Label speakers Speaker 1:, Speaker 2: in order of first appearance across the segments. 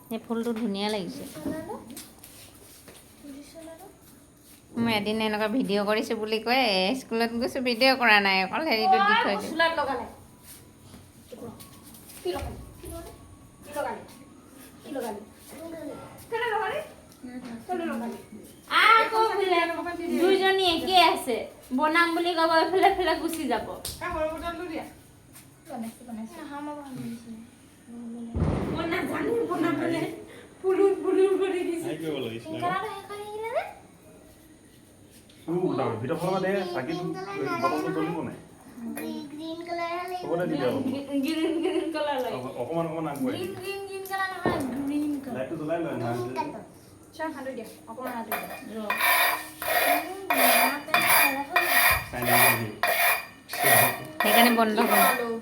Speaker 1: এই ফুলটো ধুনীয়া লাগিছে মই এদিন এনেকুৱা ভিডিঅ' কৰিছোঁ বুলি কয় স্কুলত গৈছোঁ ভিডিঅ' কৰা নাই অকল হেৰিটো দি থৈ দিওঁ দুইজনী একেই আছে বনাম বুলি ক'ব এইফালে এইফালে গুচি যাব সেইকাৰণে বন্ধ কৰোঁ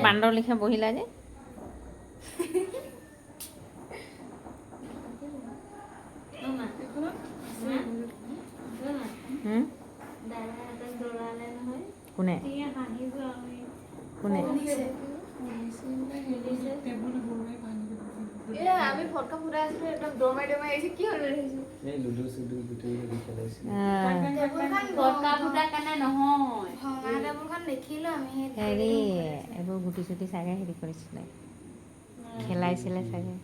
Speaker 1: বান্দৰ লিখা বহিলা যে কোনে কোনে
Speaker 2: আমি ফটকা ফুটাই আছিলো একদম দমাই দমাই আহিছে কি হ'ল এই লুডু সুডু গুটি গুটি খেলাইছে
Speaker 1: ফটকা ফুটা কাৰণে নহয়
Speaker 2: টেবুলখন দেখিলো আমি
Speaker 1: হেৰি এইবোৰ গুটি চুটি চাগে হেৰি কৰিছিলে খেলাইছিলে চাগে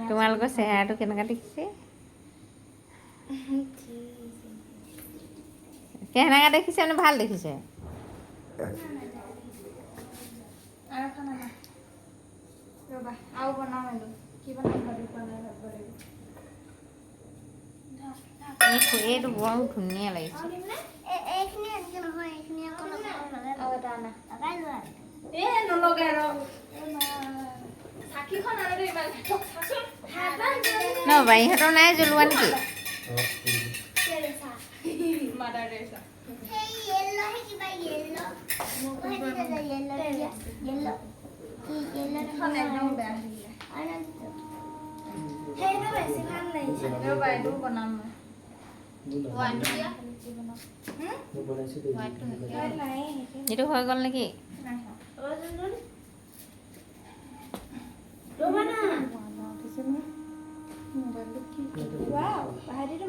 Speaker 1: তোমালোকৰ চেহেৰাটো কেনেকুৱা দেখিছে কেনেকুৱা দেখিছে মানে ভাল দেখিছে
Speaker 2: আৰু বনাম আৰু কি বনাম ভাবি পোৱা নাই
Speaker 1: এইটো বৰ ধুনীয়া লাগিছে ন বাৰীহঁতৰ নাই জ্বলোৱা নেকি এইটো হৈ গ'ল নেকি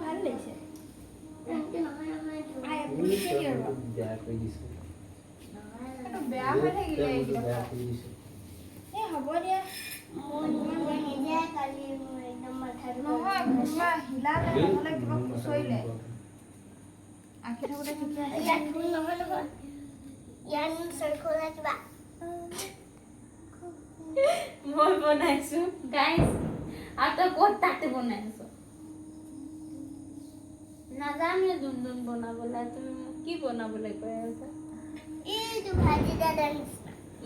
Speaker 2: ভাল লাগিছে বেয়া হৈ থাকিলে হ'ব দিয়া
Speaker 1: মই বনাইছো গাইস আৰু তই ক'ত তাতে বনাইছো নাজানো দুন বনাবলৈ তুমি মোক কি বনাবলৈ কৈ আছা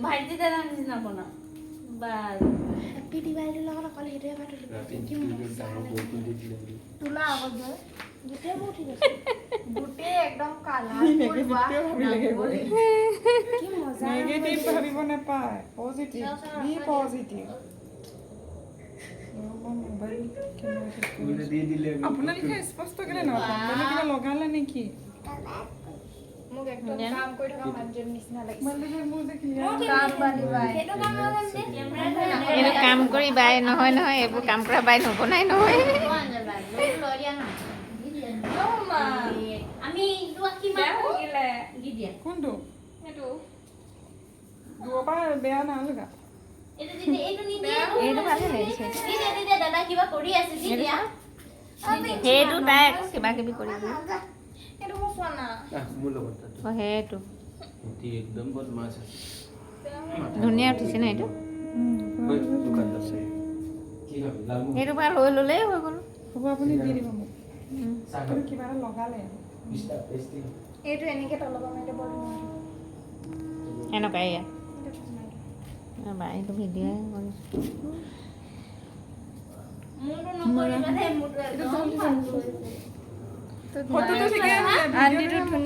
Speaker 1: ভাইটি দাদা নিচিনা বনাও বাৰু
Speaker 2: হেপী দিৱালীৰ লগত অকল সেইটোৱে পাতিলো তোলা আগত গৈ গোটেইবোৰ ঠিক আছে গোটেই একদম কালাৰ কি মজা
Speaker 3: নেগেটিভ ভাবিব নাপায় পজিটিভ বি পজিটিভ আপোনালোকে স্পষ্ট কেলে নকৰে কিবা লগালে নেকি
Speaker 2: মোক একদম কাম কৰি থকা মানুহজন নিচিনা লাগিছে
Speaker 3: মোৰ যে
Speaker 2: কাম বানিবাই
Speaker 1: এইটো কাম কৰি বাই নহয় নহয় এইবোৰ কাম কৰা বাই নবনাই নহয়
Speaker 3: কোনটো দূৰৰ পৰা বেয়া নালাগা
Speaker 1: এইটো ভালে লাগিছে সেইটো তাই কিবা কিবি কৰি সেইটো ধুনীয়া উঠিছে ন এইটো সেইটো পৰা লৈ ল'লেই হৈ গ'ল
Speaker 3: হ'ব আপুনি দি দিব মোক কিবা এটা লগালে
Speaker 2: এইটো এনেকে তলবা মাৰিলে বৰ ধুনীয়া
Speaker 1: এনেকুৱা এয়া
Speaker 2: ৰ'বা এইটো ভিডিঅ'হে কৰিছোঁ
Speaker 1: মোৰটো নকৰিবা দেই, মোৰটো একদম ফাল্টু হৈছে।
Speaker 3: ফটোটো ঠিকে আছে, ভিডিঅ'টো
Speaker 2: আন্টিটো ধুনীয়া